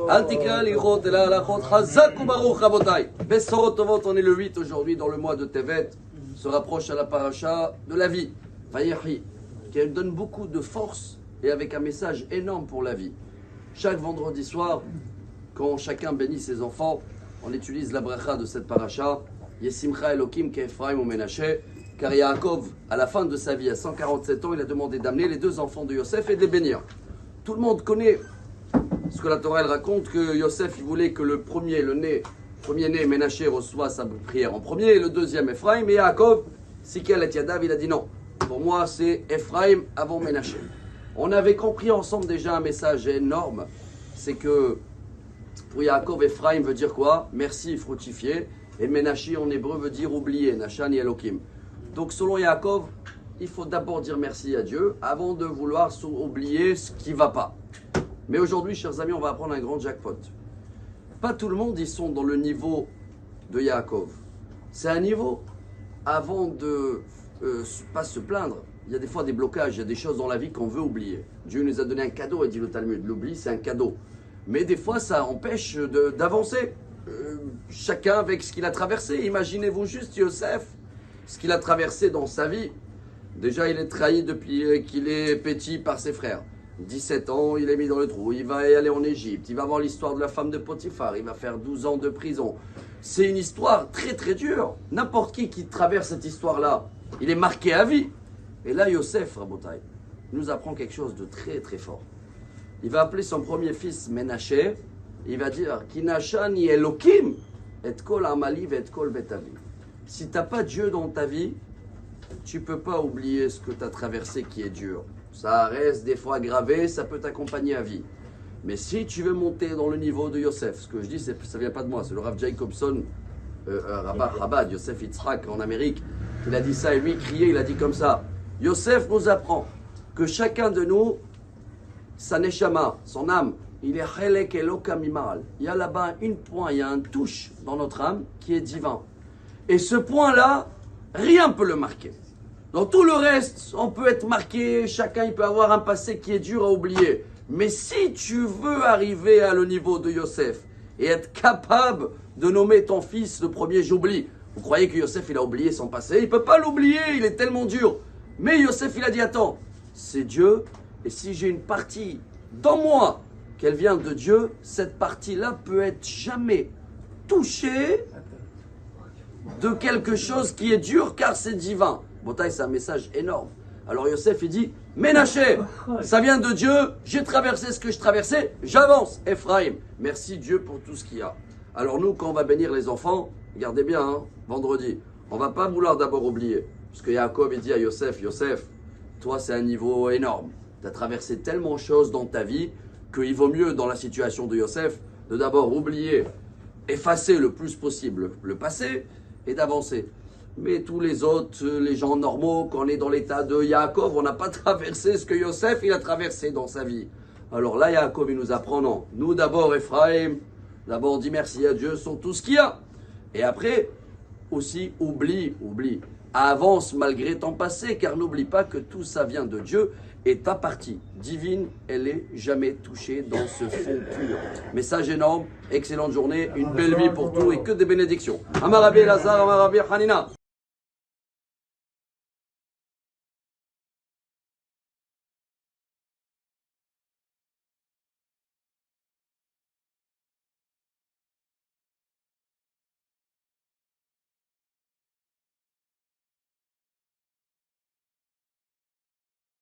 Al tikra lichot el halachot. Chazak ubaruch rabotai. Besorot tovot, on est le 8 aujourd'hui dans le mois de Tevet. Se rapproche à la paracha de la vie. Vayechi, qui donne beaucoup de force et avec un message énorme pour la vie. Chaque vendredi soir, quand chacun bénit ses enfants, on utilise la bracha de cette paracha. Yesimcha Elokim ke'Ephraim u'Menaché. Car Yaakov, à la fin de sa vie, à 147 ans, il a demandé d'amener les deux enfants de Yosef et de les bénir. Tout le monde connaît ce que la Torah elle raconte, que Yosef il voulait que le premier-né, Ménaché, reçoit sa prière en premier, et le deuxième, Ephraim, et Yaakov, Sikel et Yadav, il a dit non. Pour moi, c'est Ephraim avant Ménaché. On avait compris ensemble déjà un message énorme, c'est que pour Yaakov, Ephraim veut dire quoi? Merci, fructifier, et Ménaché en hébreu veut dire oublier, Nachan et Elokim. Donc selon Yaakov, il faut d'abord dire merci à Dieu avant de vouloir oublier ce qui ne va pas. Mais aujourd'hui, chers amis, on va apprendre un grand jackpot. Pas tout le monde, ils sont dans le niveau de Yaakov. C'est un niveau avant de pas se plaindre. Il y a des fois des blocages, il y a des choses dans la vie qu'on veut oublier. Dieu nous a donné un cadeau, et dit le Talmud. L'oubli, c'est un cadeau. Mais des fois, ça empêche d'avancer. Chacun avec ce qu'il a traversé. Imaginez-vous juste Yosef, ce qu'il a traversé dans sa vie. Déjà, il est trahi depuis qu'il est petit par ses frères. 17 ans, il est mis dans le trou. Il va aller en Égypte. Il va voir l'histoire de la femme de Potiphar. Il va faire 12 ans de prison. C'est une histoire très très dure. N'importe qui traverse cette histoire-là, il est marqué à vie. Et là, Yosef, Rabotai, nous apprend quelque chose de très très fort. Il va appeler son premier fils Ménaché. Il va dire Kinachani Elokim et kol amali et kol betavi. Si tu n'as pas Dieu dans ta vie, tu ne peux pas oublier ce que tu as traversé qui est dur. Ça reste des fois gravé, ça peut t'accompagner à vie. Mais si tu veux monter dans le niveau de Yosef, ce que je dis, ça ne vient pas de moi, c'est le Rav Jacobson, Rabad, Yosef Yitzhak en Amérique, il a dit ça et lui il criait, il a dit comme ça. Yosef nous apprend que chacun de nous, sa neshama, son âme, il est chelek elokam imaral. Il y a là-bas un point, il y a un touche dans notre âme qui est divin. Et ce point-là, rien ne peut le marquer. Dans tout le reste, on peut être marqué, chacun il peut avoir un passé qui est dur à oublier. Mais si tu veux arriver à le niveau de Yosef et être capable de nommer ton fils le premier, j'oublie. Vous croyez que Yosef il a oublié son passé? Il ne peut pas l'oublier, il est tellement dur. Mais Yosef il a dit attends, c'est Dieu. Et si j'ai une partie dans moi qu'elle vient de Dieu, cette partie-là peut être jamais touchée de quelque chose qui est dur car c'est divin. Botaï, c'est un message énorme. Alors Yosef il dit Ménaché, ça vient de Dieu, j'ai traversé ce que je traversais, j'avance. Ephraim, merci Dieu pour tout ce qu'il y a. Alors nous, quand on va bénir les enfants, regardez bien, hein, vendredi, on ne va pas vouloir d'abord oublier. Parce que Yaakov il dit à Yosef, Yosef, toi c'est un niveau énorme. Tu as traversé tellement de choses dans ta vie qu'il vaut mieux dans la situation de Yosef de d'abord oublier, effacer le plus possible le passé et d'avancer. Mais tous les autres, les gens normaux, quand on est dans l'état de Yaakov, on n'a pas traversé ce que Yosef il a traversé dans sa vie. Alors là, Yaakov il nous apprend non. Nous d'abord, Ephraim, d'abord dis merci à Dieu sur tout ce qu'il y a. Et après, aussi oublie. Avance malgré ton passé, car n'oublie pas que tout ça vient de Dieu. Et ta partie divine, elle est jamais touchée dans ce fond pur. Message énorme, excellente journée, une belle vie pour tout et que des bénédictions. Amar Rabbi Elazar, Amar Rabbi Hanina.